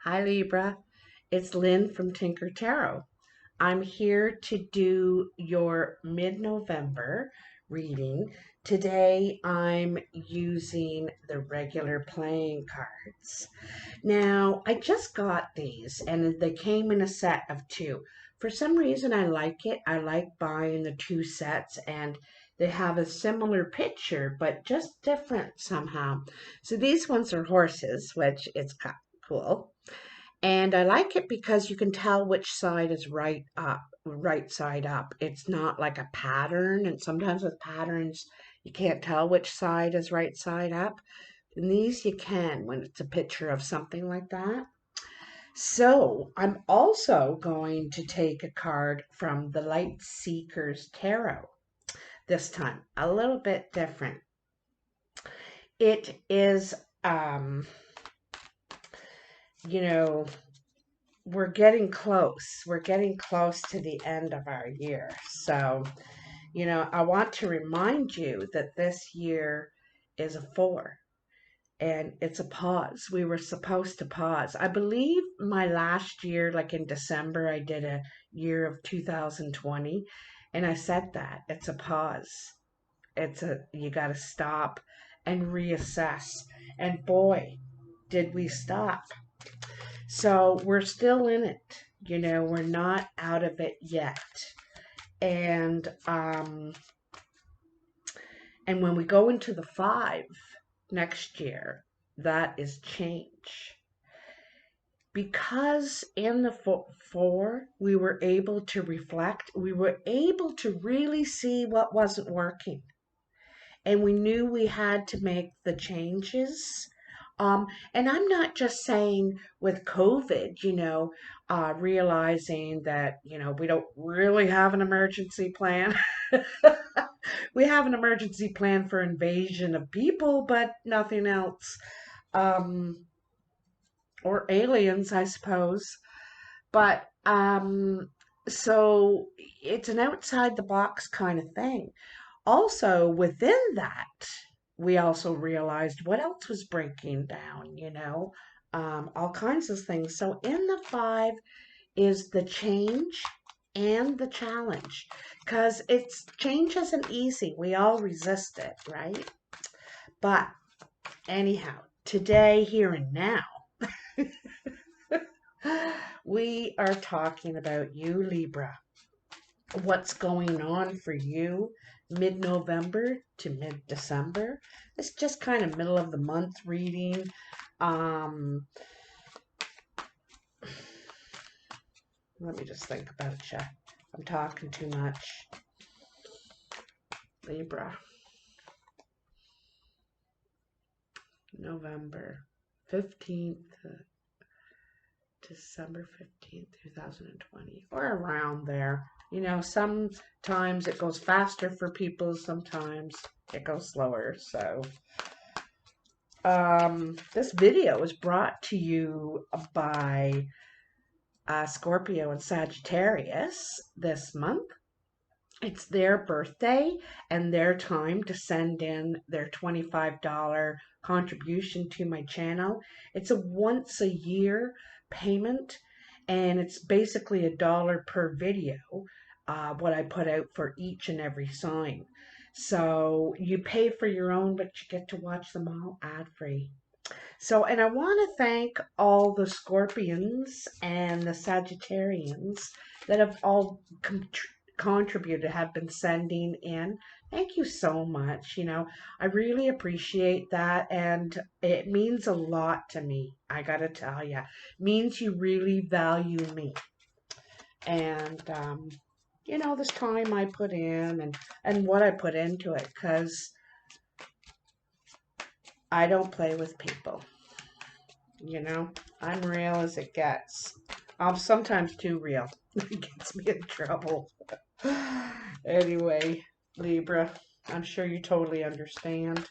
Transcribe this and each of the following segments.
Hi Libra, it's Lynn from Tinker Tarot. I'm here to do your mid-November reading. Today I'm using the regular playing cards. Now, I just got these and they came in a set of two. For some reason I like it. I like buying the two sets and they have a similar picture but just different somehow. So these ones are horses, which is cool. And I like it because you can tell which side is right side up. It's not like a pattern. And sometimes with patterns, you can't tell which side is right side up. In these, you can when it's a picture of something like that. So I'm also going to take a card from the Light Seekers Tarot this time, a little bit different. It is, um, you know, we're getting close. We're getting close to the end of our year. So, I want to remind you that this year is a 4 and it's a pause. We were supposed to pause. I believe my last year, like in December, I did a year of 2020 and I said that it's a pause. You got to stop and reassess. And boy, did we stop. So we're still in it. We're not out of it yet. And and when we go into the 5 next year, that is change. Because in the 4, we were able to reflect, we were able to really see what wasn't working. And we knew we had to make the changes. And I'm not just saying with COVID, realizing that, we don't really have an emergency plan. We have an emergency plan for invasion of people, but nothing else. Um, or aliens, I suppose. But so it's an outside the box kind of thing. Also, within that, we also realized what else was breaking down, all kinds of things. So in the 5 is the change and the challenge because change isn't easy. We all resist it, right? But anyhow, today, here and now, we are talking about you, Libra. What's going on for you mid-November to mid-December. It's just kind of middle of the month reading. Um, Let me just think about you. I'm talking too much. Libra. November 15th, December 15th, 2020, or around there. Sometimes it goes faster for people, sometimes it goes slower. So, this video is brought to you by Scorpio and Sagittarius this month. It's their birthday and their time to send in their $25 contribution to my channel. It's a once a year payment and it's basically $1 per video, what I put out for each and every sign. So you pay for your own, but you get to watch them all ad free. So, and I want to thank all the Scorpions and the Sagittarians that have all contributed, have been sending in. Thank you so much. I really appreciate that, and it means a lot to me. I gotta tell you, it means you really value me, and this time I put in and what I put into it, because I don't play with people. I'm real as it gets. I'm sometimes too real. It gets me in trouble. Anyway, Libra, I'm sure you totally understand.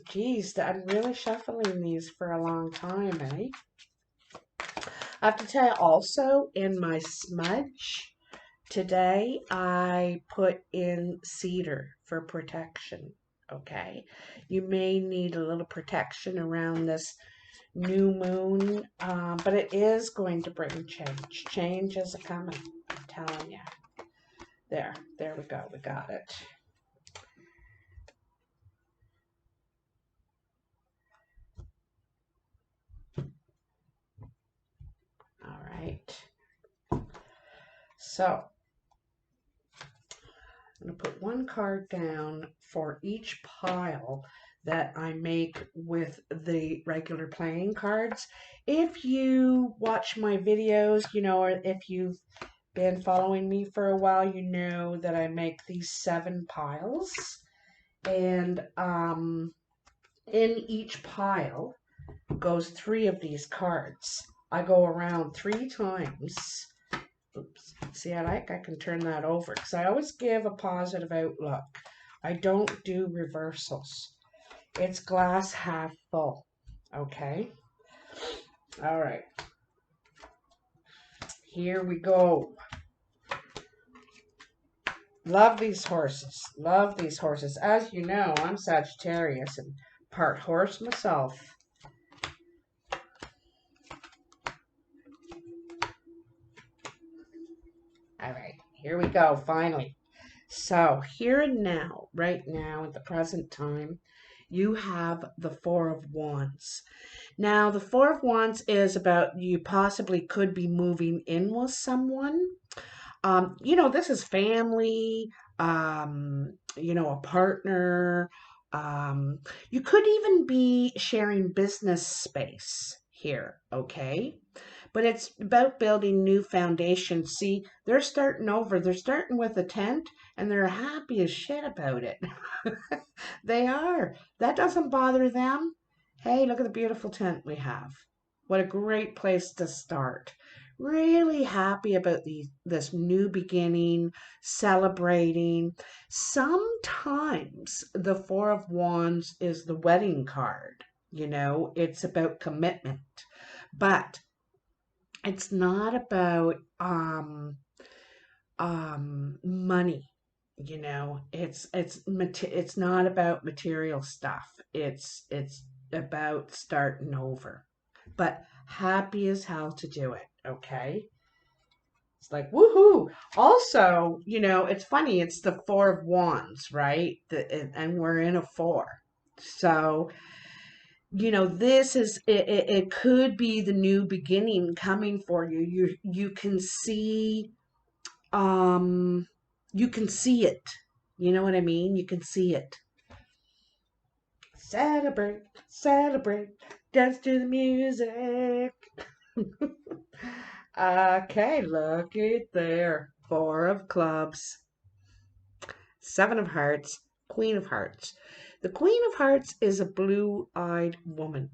Geez, I'm really shuffling these for a long time, eh? I have to tell you also, in my smudge today, I put in cedar for protection. Okay, you may need a little protection around this new moon, but it is going to bring change. Change is coming, I'm telling you. There we go. We got it. All right. So I'm going to put one card down for each pile that I make with the regular playing cards. If you watch my videos, you know, or if you've been following me for a while, you know that I make these 7 piles. And in each pile goes 3 of these cards. I go around 3 times. Oops. See, I can turn that over because I always give a positive outlook. I don't do reversals. It's glass half full. Okay. All right. Here we go. Love these horses. Love these horses. As you know, I'm Sagittarius and part horse myself. All right, here we go, finally. So here and now, right now, at the present time, you have the 4 of Wands. Now, the 4 of Wands is about you possibly could be moving in with someone. You know, this is family, you know, a partner. You could even be sharing business space here, okay? But it's about building new foundations. See, they're starting over. They're starting with a tent and they're happy as shit about it. They are. That doesn't bother them. Hey, look at the beautiful tent we have. What a great place to start. Really happy about this new beginning, celebrating. Sometimes the 4 of Wands is the wedding card. You know, it's about commitment. But it's not about money, you know. It's not about material stuff. It's about starting over, but happy as hell to do it. Okay, it's like woohoo. Also, you know, it's funny, it's the 4 of Wands, right? And we're in a 4, so you know, this is it could be the new beginning coming for you. You can see um you can see it. You know what I mean? You can see it. Celebrate, celebrate, dance to the music. Okay, look at there. 4 of clubs, 7 of hearts, Queen of hearts. The Queen of hearts is a blue-eyed woman.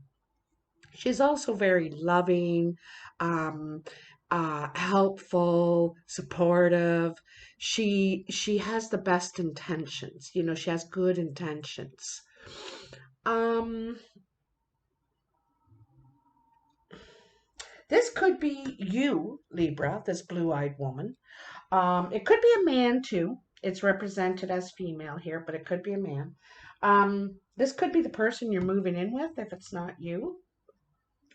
She's also very loving, um, helpful, supportive. She has the best intentions. You know, she has good intentions. Um, this could be you, Libra, this blue-eyed woman. It could be a man too. It's represented as female here, but it could be a man. This could be the person you're moving in with if it's not you.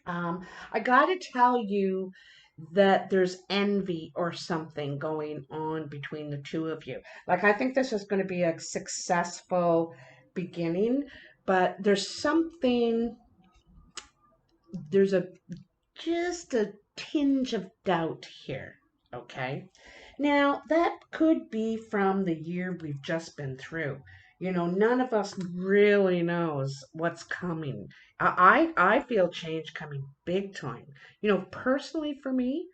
I got to tell you that there's envy or something going on between the two of you. Like, I think this is going to be a successful beginning, but there's just a tinge of doubt here. Okay. Now, that could be from the year we've just been through. You know, none of us really knows what's coming. I feel change coming big time. You know, personally for me,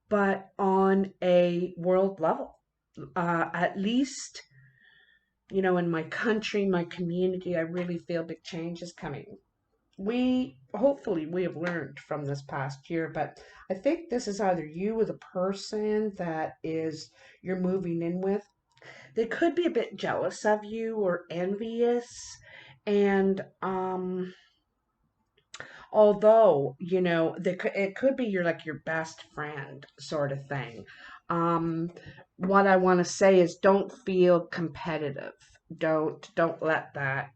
but on a world level. At least, you know, in my country, my community, I really feel big change is coming. Hopefully we have learned from this past year, but I think this is either you with a person that is you're moving in with. They could be a bit jealous of you or envious, and although you know it could be your best friend sort of thing. um what I want to say is don't feel competitive. Don't let that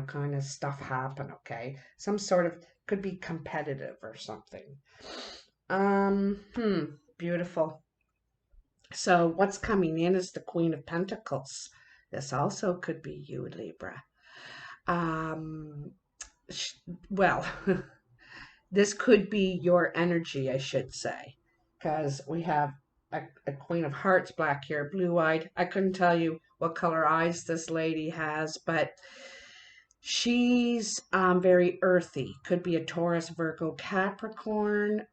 kind of stuff happen, okay? Some sort of, could be competitive or something. Um, hmm, beautiful. So what's coming in is the Queen of Pentacles. This also could be you, Libra. Um, well, this could be your energy, I should say, because we have a Queen of Hearts, black hair, blue-eyed. I couldn't tell you what color eyes this lady has, but she's very earthy. Could be a Taurus, Virgo, Capricorn.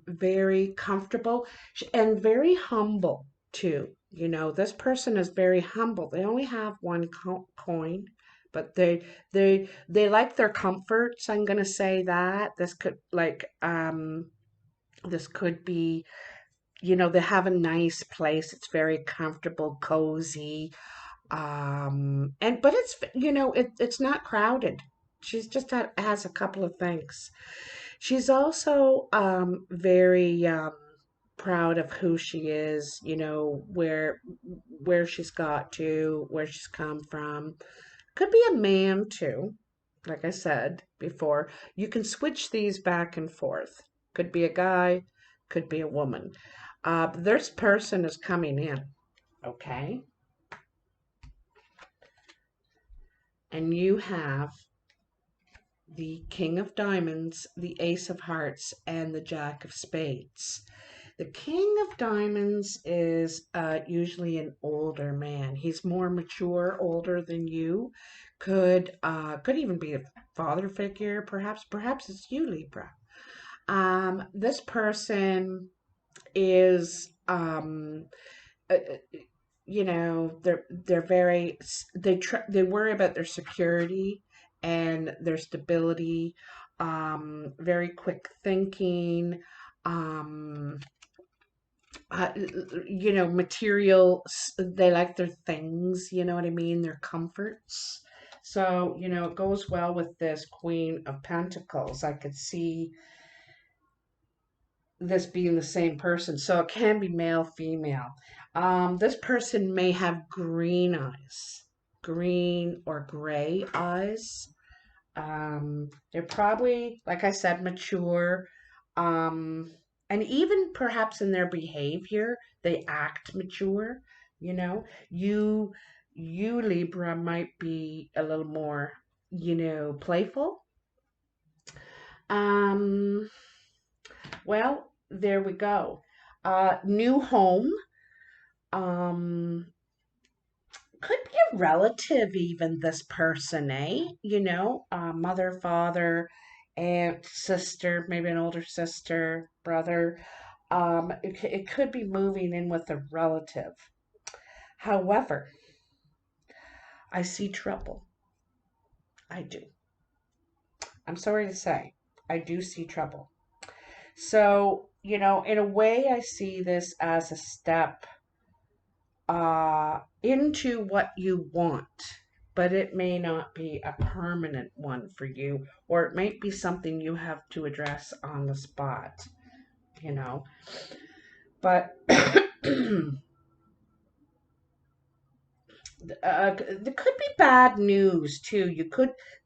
Very comfortable and very humble too. This person is very humble. They only have one coin, but they like their comforts. I'm gonna say that this could be, they have a nice place. It's very comfortable, cozy, and but it's not crowded. She's just has a couple of things. She's also very proud of who she is, where she's got to, where she's come from. Could be a man too. Like I said before, you can switch these back and forth. Could be a guy, could be a woman. This person is coming in, okay? And you have the King of Diamonds, the Ace of Hearts, and the Jack of Spades. The King of Diamonds is usually an older man. He's more mature, older than you. Could even be a father figure, perhaps. Perhaps it's you, Libra. This person is uh, uh, they're very, they worry about their security and their stability, very quick thinking, um uh, material. They like their things, you know what I mean, their comforts. So it goes well with this Queen of Pentacles. I could see this being the same person. So it can be male, female. This person may have green eyes, green or gray eyes. They're probably, like I said, mature. Um, and even perhaps in their behavior, they act mature. You know, you, you Libra might be a little more, playful. Um, well, there we go. New home. Um, could be a relative, even this person, eh? Mother, father, aunt, sister, maybe an older sister, brother. It could be moving in with a relative. However, I see trouble. I do. I'm sorry to say, I do see trouble. So, in a way, I see this as a step into what you want, but it may not be a permanent one for you, or it might be something you have to address on the spot, you know. But there could be bad news too.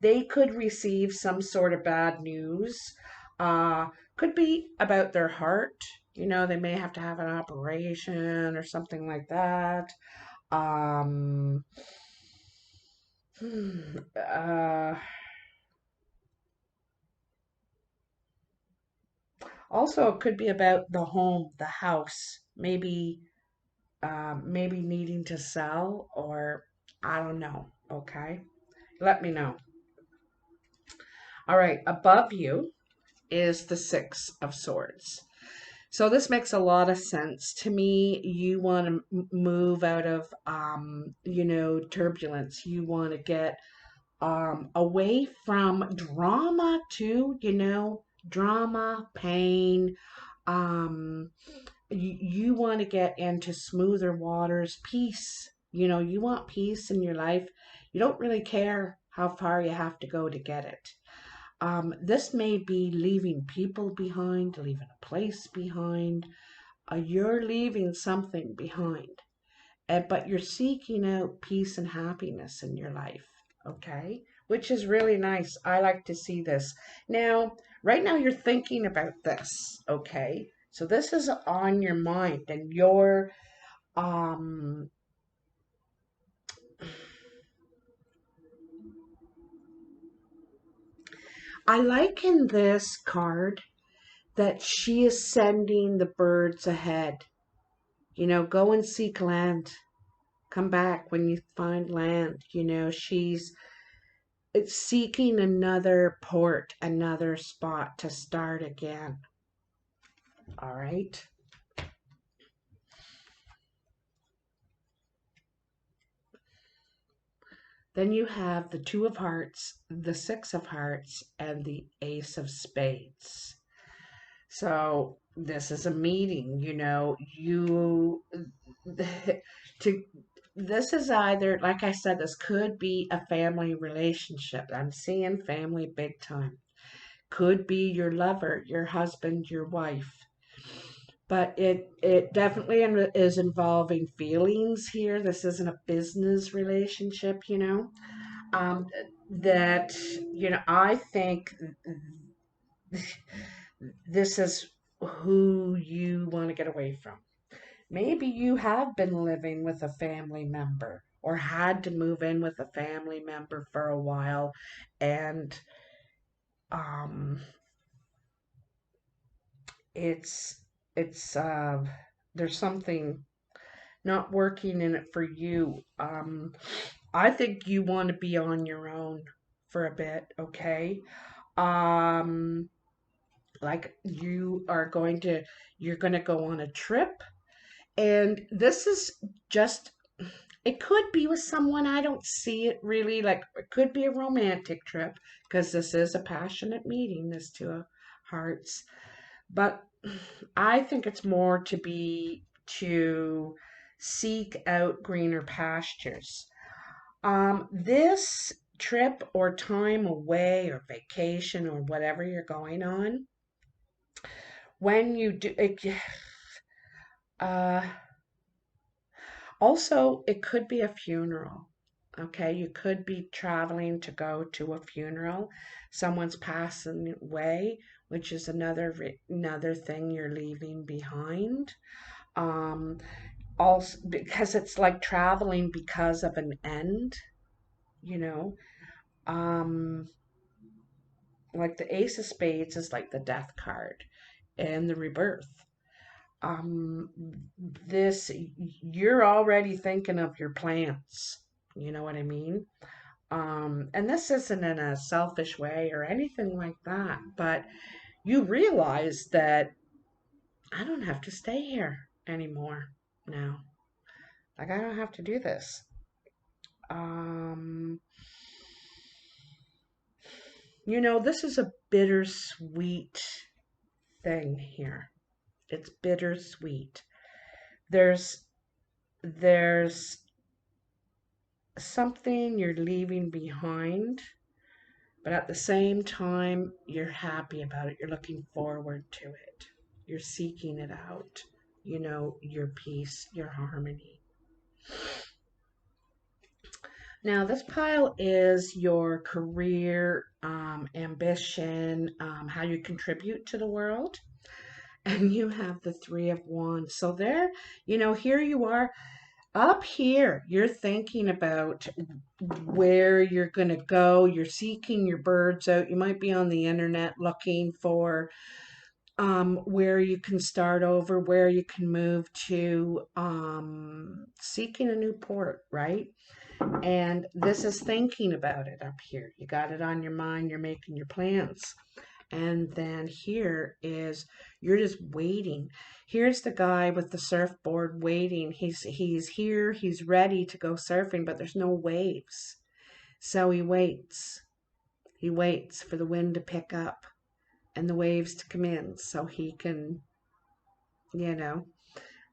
They could receive some sort of bad news. Could be about their heart. They may have to have an operation or something like that. Um, uh, Also, it could be about the home, the house, maybe needing to sell, or I don't know. Okay, let me know. All right, above you is the Six of Swords. So this makes a lot of sense to me. You want to move out of, turbulence. You want to get away from drama too. Drama, pain. Um, you want to get into smoother waters, peace. You want peace in your life. You don't really care how far you have to go to get it. This may be leaving people behind, leaving a place behind. You're leaving something behind, but you're seeking out peace and happiness in your life. Okay? which is really nice. I like to see this. Now, right now you're thinking about this, okay? So this is on your mind and you're um I like in this card that she is sending the birds ahead. Go and seek land. Come back when you find land. She's it's seeking another port, another spot to start again. All right. Then you have the Two of Hearts, the Six of Hearts, and the Ace of Spades. So this is a meeting, you to this is either, like I said, this could be a family relationship. I'm seeing family big time. Could be your lover, your husband, your wife. But it definitely is involving feelings here. This isn't a business relationship, um, that I think this is who you want to get away from. Maybe you have been living with a family member or had to move in with a family member for a while, and um it's it's there's something not working in it for you. I think you want to be on your own for a bit, okay? Um like you're going to go on a trip, and this is just, it could be with someone. I don't see it really like it could be a romantic trip because this is a passionate meeting, this Two of Hearts. But I think it's more to seek out greener pastures. This trip or time away or vacation or whatever you're going on, when you do it, uh, also it could be a funeral. Okay, you could be traveling to go to a funeral. Someone's passing away, which is another thing you're leaving behind. Um, Also because it's like traveling because of an end, you know. Um, like the Ace of Spades is like the death card and the rebirth. Um, this you're already thinking of your plans. You know what I mean? And this isn't in a selfish way or anything like that, but you realize that I don't have to stay here anymore now. Like, I don't have to do this. Um, this is a bittersweet thing here. It's bittersweet. There's there's something you're leaving behind, but at the same time, you're happy about it. You're looking forward to it. You're seeking it out. Your peace, your harmony. Now, this pile is your career, ambition, how you contribute to the world. And you have the Three of Wands. So there, here you are. Up here, you're thinking about where you're going to go. You're seeking your birds out. You might be on the internet looking for where you can start over, where you can move to, seeking a new port, right? And this is thinking about it up here. You got it on your mind. You're making your plans. And then here is you're just waiting. Here's the guy with the surfboard waiting. He's here, he's ready to go surfing, but there's no waves. So he waits. He waits for the wind to pick up and the waves to come in so he can, you know,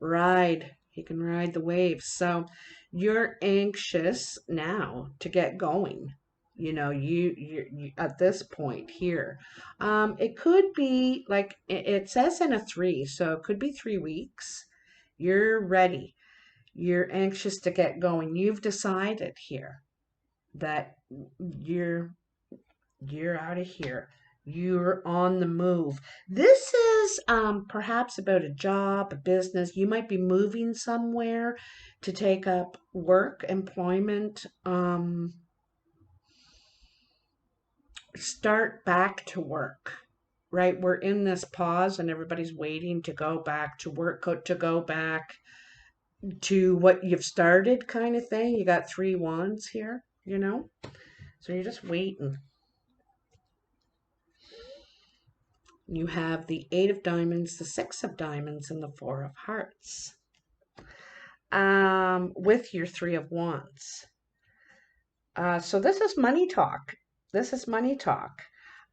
ride. He can ride the waves. So you're anxious now to get going. You at this point here. It could be like it says in a 3, so it could be 3 weeks. You're ready. You're anxious to get going. You've decided here. that you're you're out of here. You're on the move. This is perhaps about a job, a business. You might be moving somewhere to take up work, employment, start back to work, right? We're in this pause and everybody's waiting to go back to work, to go back to what you've started, kind of thing. You got 3 wands here, you know? So you're just waiting. You have the 8 of diamonds, the 6 of diamonds, and the 4 of hearts. With your 3 of wands. So this is money talk. This is money talk.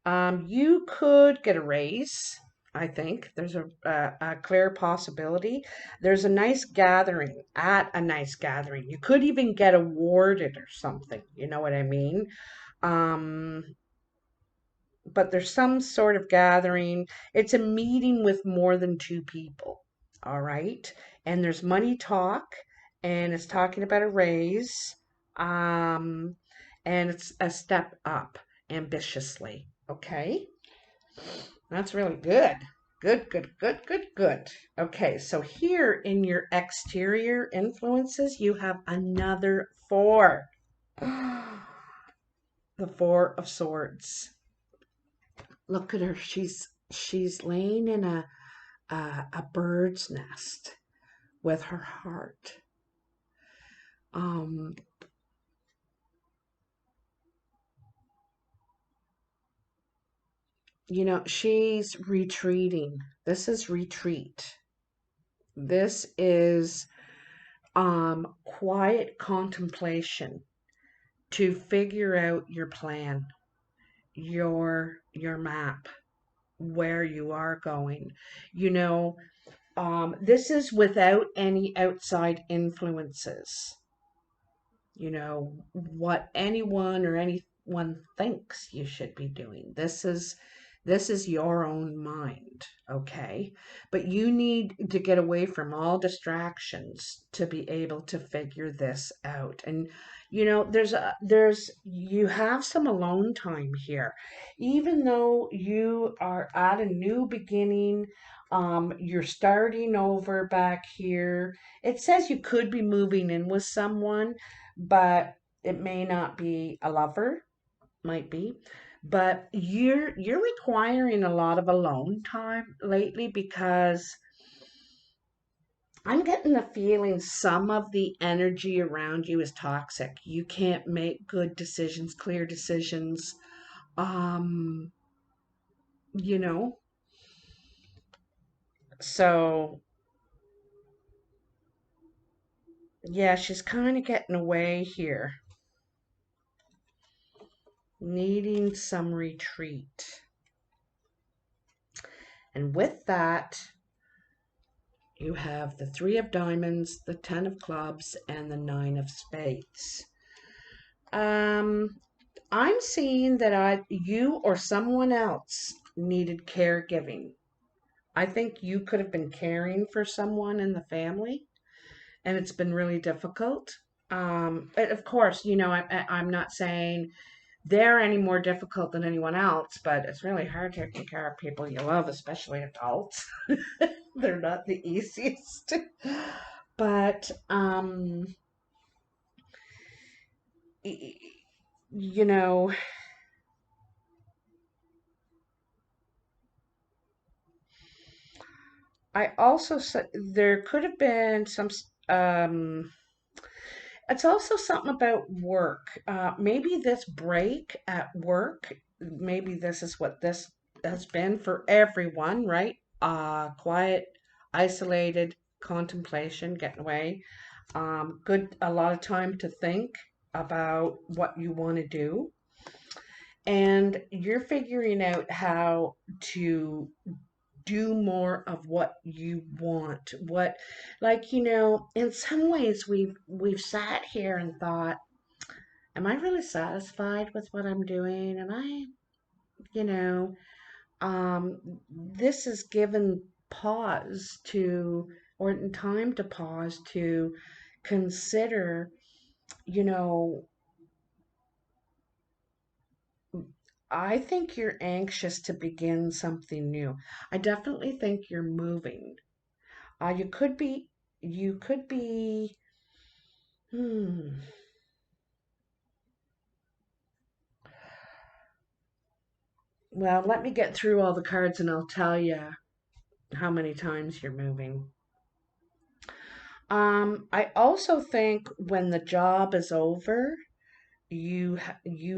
You could get a raise. I think there's a clear possibility. There's a nice gathering, at a nice gathering. You could even get awarded or something. You know what I mean? Um, but there's some sort of gathering. It's a meeting with more than 2 people. All right. And there's money talk, and it's talking about a raise. Um, and it's a step up ambitiously. Okay. That's really good. Good, good, good, good, good. Okay, so here in your exterior influences, you have another 4. The 4 of swords. Look at her. She's laying in a bird's nest with her heart. Um, she's retreating. This is retreat. This is quiet contemplation to figure out your plan, your map, where you are going. This is without any outside influences. What anyone or anyone thinks you should be doing. This is your own mind, okay? But you need to get away from all distractions to be able to figure this out. And you have some alone time here. Even though you are at a new beginning, you're starting over back here. It says you could be moving in with someone, but it may not be a lover, might be. But you're requiring a lot of alone time lately, because I'm getting the feeling some of the energy around you is toxic. You can't make good decisions, clear decisions. Um, you know, so yeah, she's kind of getting away here, needing some retreat. And with that, you have the 3 of diamonds, the 10 of clubs, and the 9 of spades. I'm seeing that you or someone else needed caregiving. I think you could have been caring for someone in the family, and it's been really difficult. But of course, I'm not saying they're any more difficult than anyone else, but it's really hard to take care of people you love, especially adults. They're not the easiest. But you know, I also said there could have been some. It's also something about work. Maybe this break at work. Maybe this is what this has been for everyone, right? Quiet, isolated contemplation, getting away. Good, a lot of time to think about what you want to do, and you're figuring out how to do more of what you want. In some ways we've sat here and thought, am I really satisfied with what I'm doing? Am I, you know, this is given pause to, or time to pause to consider, you know, I think you're anxious to begin something new. I definitely think you're moving. You could be, you could be, hmm. Well, let me get through all the cards and I'll tell you how many times you're moving. I also think when the job is over, you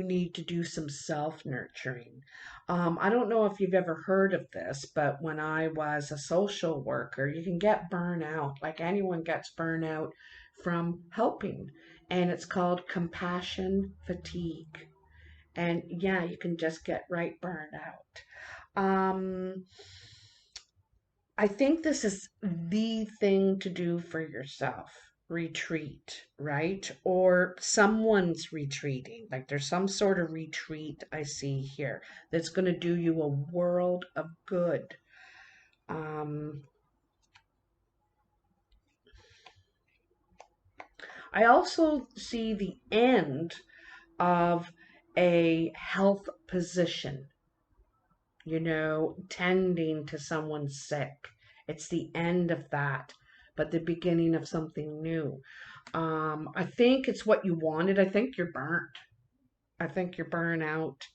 need to do some self-nurturing. I don't know if you've ever heard of this, but when I was a social worker, you can get burnout, like anyone gets burnout from helping, and it's called compassion fatigue. And yeah, you can just get right burned out. I think this is the thing to do for yourself. Retreat, right? Or someone's retreating. Like there's some sort of retreat I see here that's going to do you a world of good. Um, I also see the end of a health position, tending to someone sick. It's the end of that, but the beginning of something new. I think it's what you wanted. I think you're burnt. I think you're burnt out,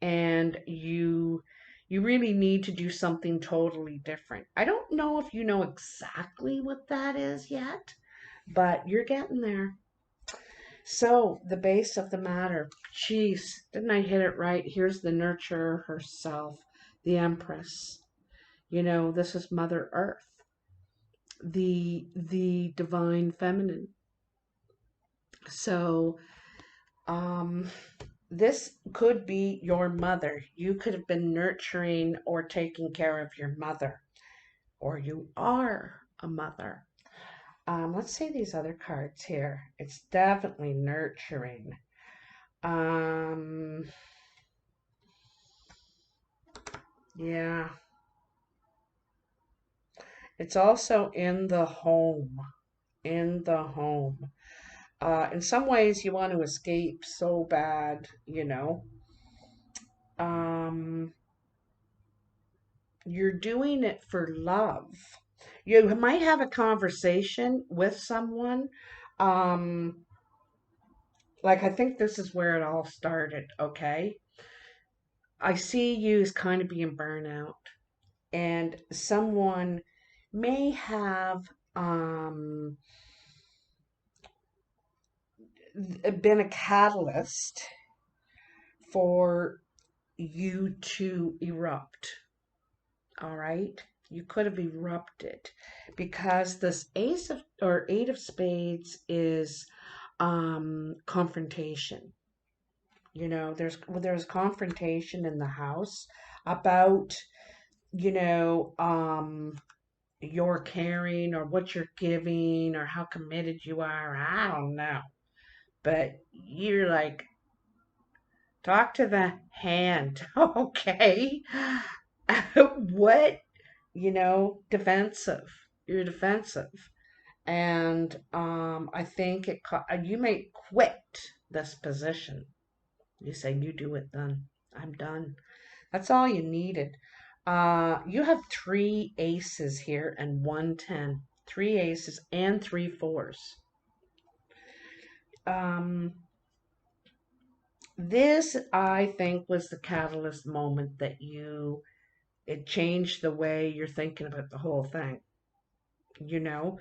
and you really need to do something totally different. I don't know if you know exactly what that is yet, but you're getting there. So, the base of the matter. Jeez, didn't I hit it right? Here's the nurturer herself, the Empress. This is Mother Earth, the divine feminine. So, um, this could be your mother. You could have been nurturing or taking care of your mother, or you are a mother. Let's see these other cards here. It's definitely nurturing. Um, yeah, it's also in the home. In the home. In some ways, you want to escape so bad. Um, you're doing it for love. You might have a conversation with someone. Um, like, I think this is where it all started, okay? I see you as kind of being burnout, and someone may have um, been a catalyst for you to erupt. All right. You could have erupted because this ace of or eight of spades is confrontation. There's confrontation in the house about, you know, um your caring or what you're giving or how committed you are. I don't know. But you're like, talk to the hand, okay? What? Defensive. You're defensive. And I think you may quit this position. You say, you do it then. I'm done. That's all you needed. You have three aces here and 110. Three aces and three fours. Um, this, I think, was the catalyst moment that it changed the way you're thinking about the whole thing, you know?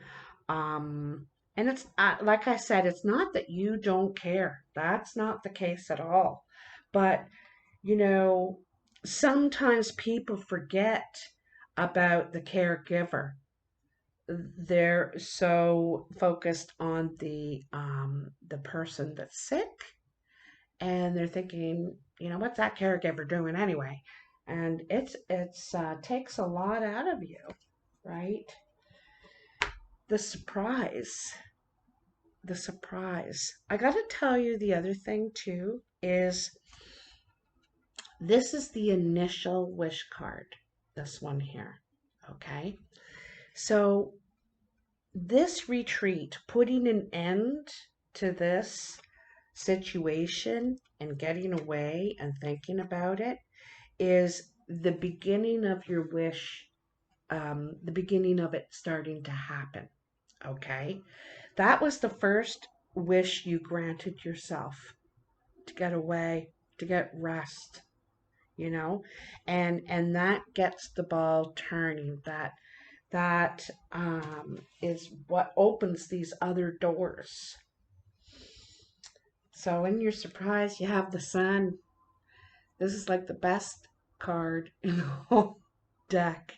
Um, and it's like I said, it's not that you don't care. That's not the case at all. But, you know, sometimes people forget about the caregiver. They're so focused on the person that's sick, and they're thinking, what's that caregiver doing anyway? And it's takes a lot out of you, right? The surprise, the surprise. I got to tell you the other thing too is this is the initial wish card, this one here. Okay. So this retreat, putting an end to this situation and getting away and thinking about it is the beginning of your wish, the beginning of it starting to happen. Okay? That was the first wish you granted yourself, to get away, to get rest, you know, and that gets the ball turning. That is what opens these other doors. So in your surprise, you have the sun. This is like the best card in the whole deck.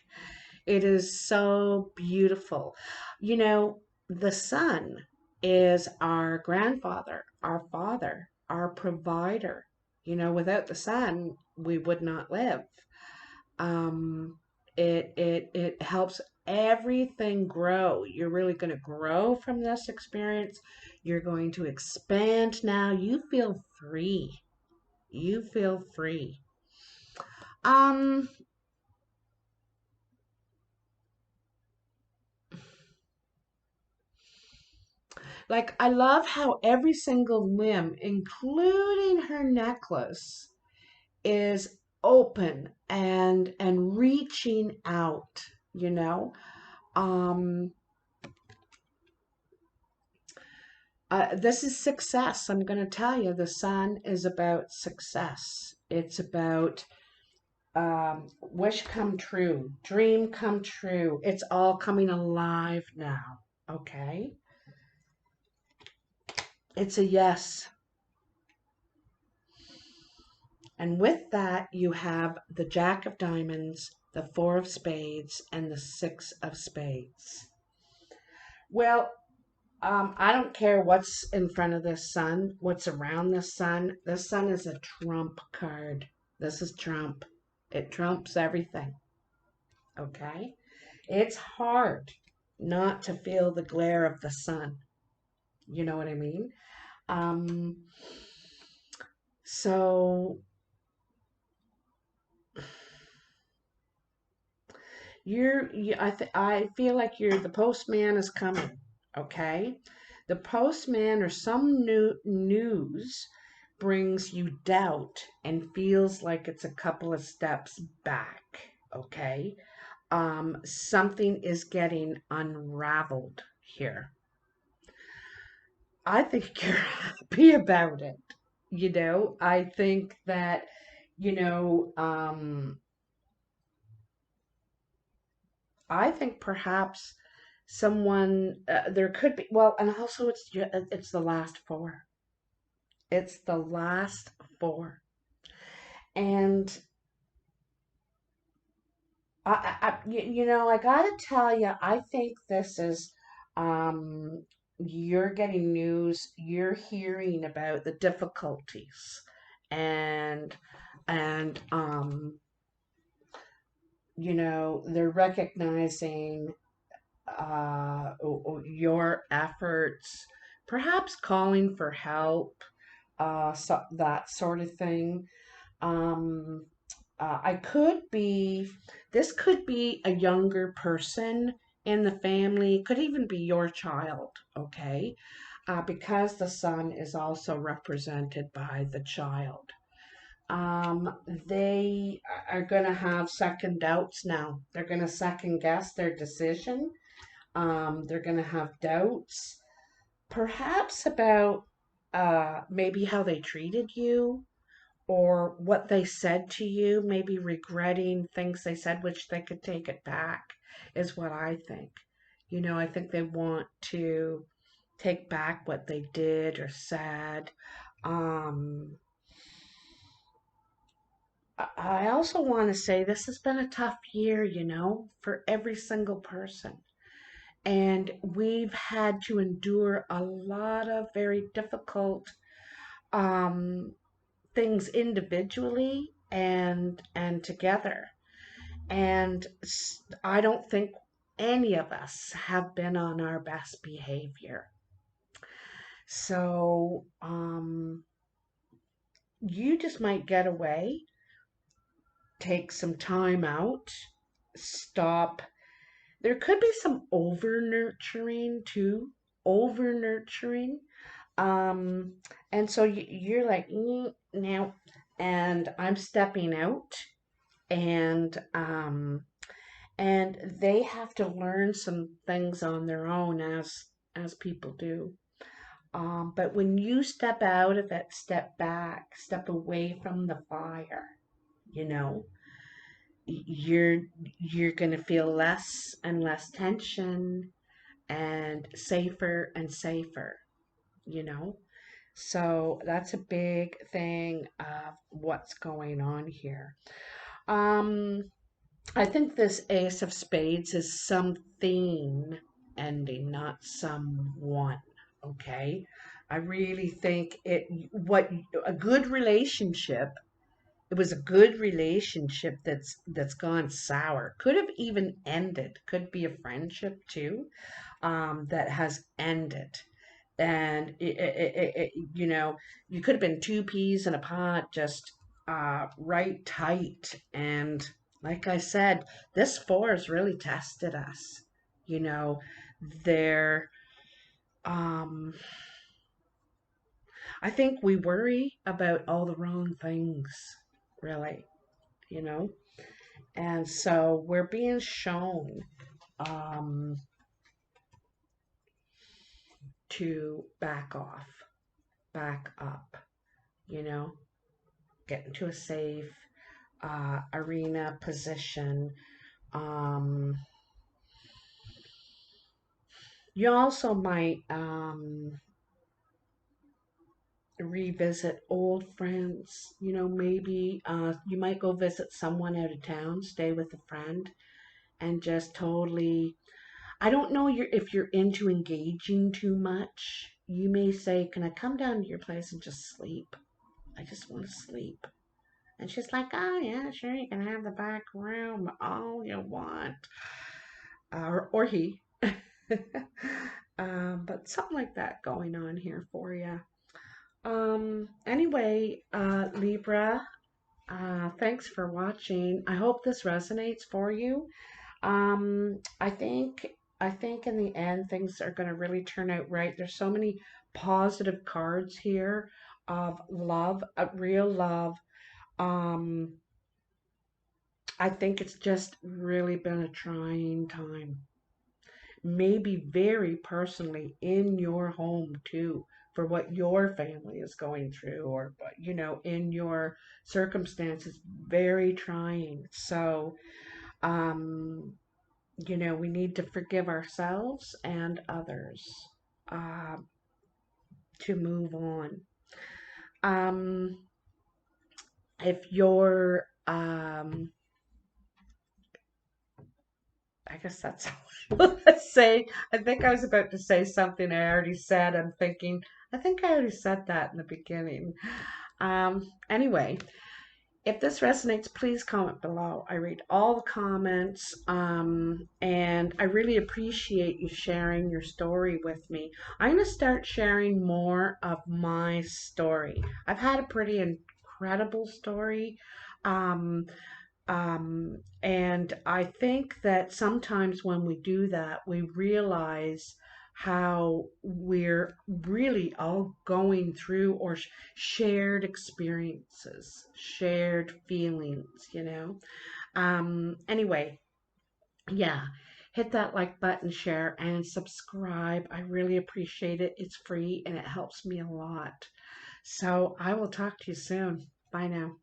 It is so beautiful. You know, the sun is our grandfather, our father, our provider. You know, without the sun, we would not live. Um, it helps everything grow. You're really going to grow from this experience. You're going to expand now. You feel free. You feel free. Um, like I love how every single limb, including her necklace, is open and reaching out, you know. Um, this is success. I'm going to tell you, the sun is about success. It's about wish come true, dream come true. It's all coming alive now. Okay. It's a yes. And with that, you have the Jack of Diamonds, the Four of Spades, and the Six of Spades. Well, I don't care what's in front of this sun, what's around the sun. The sun is a trump card. This is Trump. It trumps everything. Okay? It's hard not to feel the glare of the sun. You know what I mean? Um, so I feel like the postman is coming. Okay? The postman or some new news brings you doubt and feels like it's a couple of steps back. Okay? Something is getting unraveled here. I think you're happy about it. You know, I think that, you know, I think perhaps someone there could be, well, and also it's the last four. It's the last four. And you know, I gotta tell you, I think this is, um, you're getting news, you're hearing about the difficulties and, and you know, they're recognizing your efforts, perhaps calling for help, so, that sort of thing. Um, I could be, this could be a younger person in the family, could even be your child, okay? Because the sun is also represented by the child. They are going to have second doubts now. They're going to second guess their decision. They're going to have doubts, perhaps about maybe how they treated you or what they said to you, maybe regretting things they said, which they could take it back, is what I think. You know, I think they want to take back what they did or said. Um, I also want to say this has been a tough year, you know, for every single person. And we've had to endure a lot of very difficult um, things individually and together. And I don't think any of us have been on our best behavior. So you just might get away, take some time out, stop. There could be some over nurturing too, over nurturing. Um, and so you're like, now, and I'm stepping out, and and they have to learn some things on their own as people do. But when you step out of it, step back, step away from the fire, you know, you're you're going to feel less and less tension and safer, you know. So that's a big thing of what's going on here. Um, I think this Ace of Spades is something ending, not someone. Okay. I really think what a good relationship, it was a good relationship that's gone sour. Could have even ended. Could be a friendship too, that has ended. And you could have been two peas in a pod, just right tight. And like I said, this four has really tested us. You know, they're um I think we worry about all the wrong things, really, you know. And so we're being shown um to back off, back up, you know, get into a safe arena position. Um, you also might revisit old friends. You know, maybe you might go visit someone out of town, stay with a friend, and just totally. I don't know if you're into engaging too much. You may say, "Can I come down to your place and just sleep? I just want to sleep." And she's like, "Oh yeah, sure, you can have the back room all you want," or he. But something like that going on here for you. Anyway, Libra, thanks for watching. I hope this resonates for you. I think in the end things are going to really turn out right. There's so many positive cards here of love, real love. Um, I think it's just really been a trying time. Maybe very personally in your home too, for what your family is going through, or in your circumstances, very trying. So um we need to forgive ourselves and others, uh, to move on. um if you're I guess that's all I say. I think I was about to say something I already said. I'm thinking, I think I already said that in the beginning. Anyway, if this resonates, please comment below. I read all the comments, and I really appreciate you sharing your story with me. I'm going to start sharing more of my story. I've had a pretty incredible story. Um, and I think that sometimes when we do that, we realize how we're really all going through, or shared experiences, shared feelings. Anyway, yeah, hit that like button, share, and subscribe. I really appreciate it. It's free and it helps me a lot. So I will talk to you soon. Bye now.